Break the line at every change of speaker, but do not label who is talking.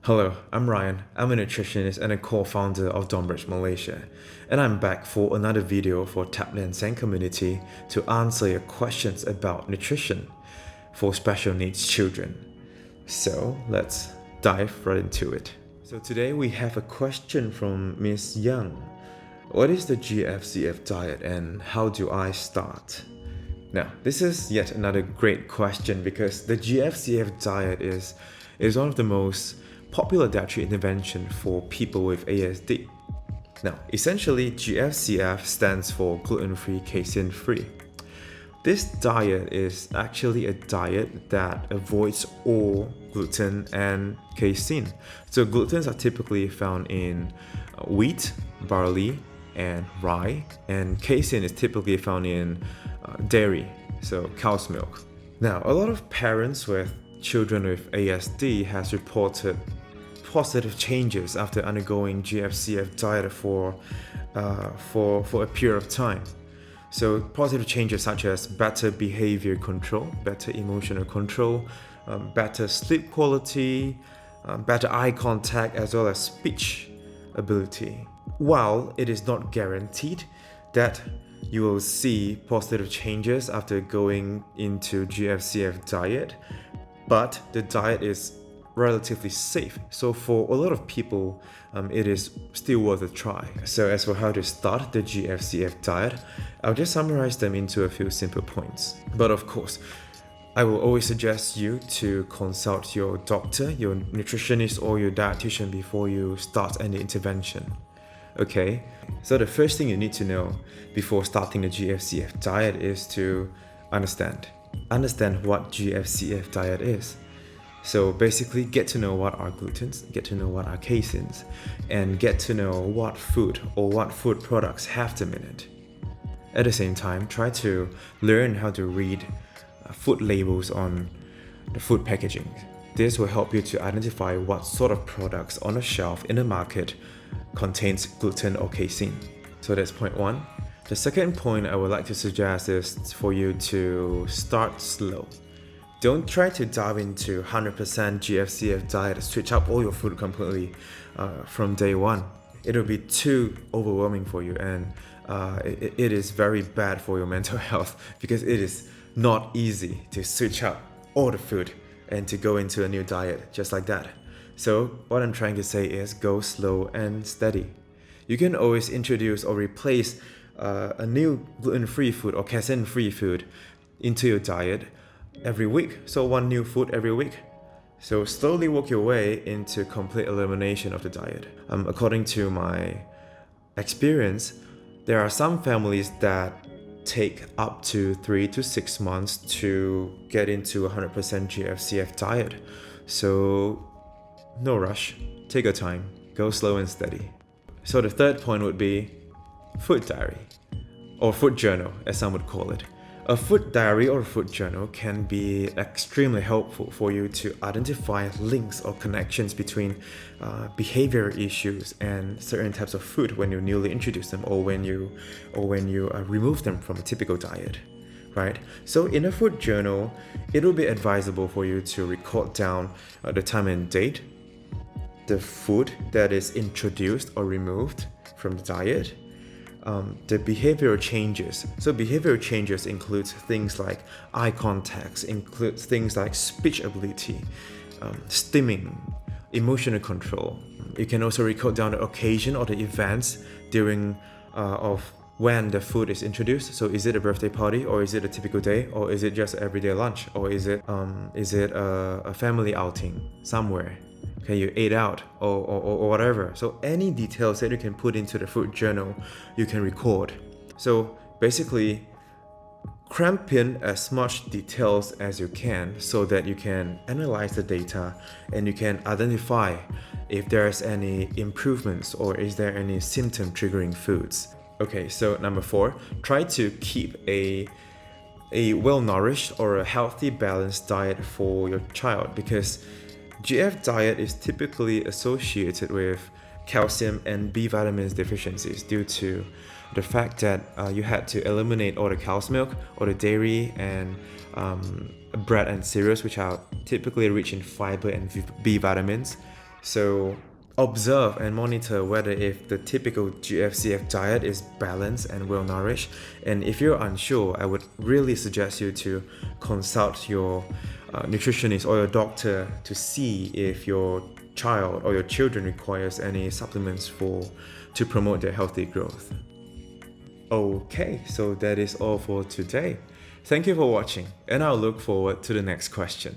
Hello, I'm Ryan. I'm a nutritionist and a co-founder of Dawn Bridge Malaysia, and I'm back for another video for Thắp Đèn Xanh community to answer your questions about nutrition for special needs children. So let's dive right into it. So today we have a question from Miss Young. What is the Gfcf diet and how do I start? Now, this is yet another great question because the Gfcf diet is one of the most popular dietary intervention for people with ASD. Now, essentially, Gfcf stands for gluten-free, casein-free. This diet is actually a diet that avoids all gluten and casein. So glutens are typically found in wheat, barley, and rye, and casein is typically found in dairy, so cow's milk. Now, a lot of parents with children with ASD has reported positive changes after undergoing Gfcf diet for a period of time. So positive changes such as better behavior control, better emotional control, better sleep quality, better eye contact, as well as speech ability. While it is not guaranteed that you will see positive changes after going into Gfcf diet, but the diet is relatively safe. So for a lot of people, it is still worth a try. So as for how to start the Gfcf diet, I'll just summarize them into a few simple points. But of course, I will always suggest you to consult your doctor, your nutritionist, or your dietitian before you start any intervention. Okay, so the first thing you need to know before starting the Gfcf diet is to understand what Gfcf diet is. So basically, get to know what are glutens, get to know what are caseins, and get to know what food or what food products have them in it. At the same time, try to learn how to read food labels on the food packaging. This will help you to identify what sort of products on the shelf in the market contains gluten or casein. So that's point one. The second point I would like to suggest is for you to start slow. Don't try to dive into 100% Gfcf diet, switch up all your food completely from day one. It'll be too overwhelming for you, and it is very bad for your mental health because it is not easy to switch up all the food and to go into a new diet just like that. So what I'm trying to say is go slow and steady. You can always introduce or replace a new gluten-free food or casein-free food into your diet every week. So one new food every week. So slowly work your way into complete elimination of the diet. According to my experience, there are some families that take up to 3 to 6 months to get into 100% Gfcf diet. So no rush, take your time, go slow and steady. So the third point would be food diary, or food journal as some would call it. A food diary or food journal can be extremely helpful for you to identify links or connections between behavioral issues and certain types of food when you newly introduce them or when you remove them from a typical diet, right? So in a food journal, it will be advisable for you to record down the time and date, the food that is introduced or removed from the diet, the behavioral changes. So behavioral changes includes things like eye contacts, includes things like speech ability, stimming, emotional control. You can also record down the occasion or the events during of when the food is introduced. So is it a birthday party, or is it a typical day, or is it just everyday lunch, or is it a family outing somewhere? Okay, you ate out or whatever. So any details that you can put into the food journal, you can record. So basically, cramp in as much details as you can so that you can analyze the data and you can identify if there's any improvements or is there any symptom triggering foods. Okay, so number 4, try to keep a well-nourished or a healthy, balanced diet for your child, because GF diet is typically associated with calcium and B vitamins deficiencies due to the fact that you had to eliminate all the cow's milk, all the dairy, and bread and cereals, which are typically rich in fiber and B vitamins. So observe and monitor whether if the typical Gfcf diet is balanced and well nourished. And if you're unsure, I would really suggest you to consult your nutritionist or your doctor to see if your child or your children requires any supplements to promote their healthy growth. Okay, so that is all for today. Thank you for watching, and I'll look forward to the next question.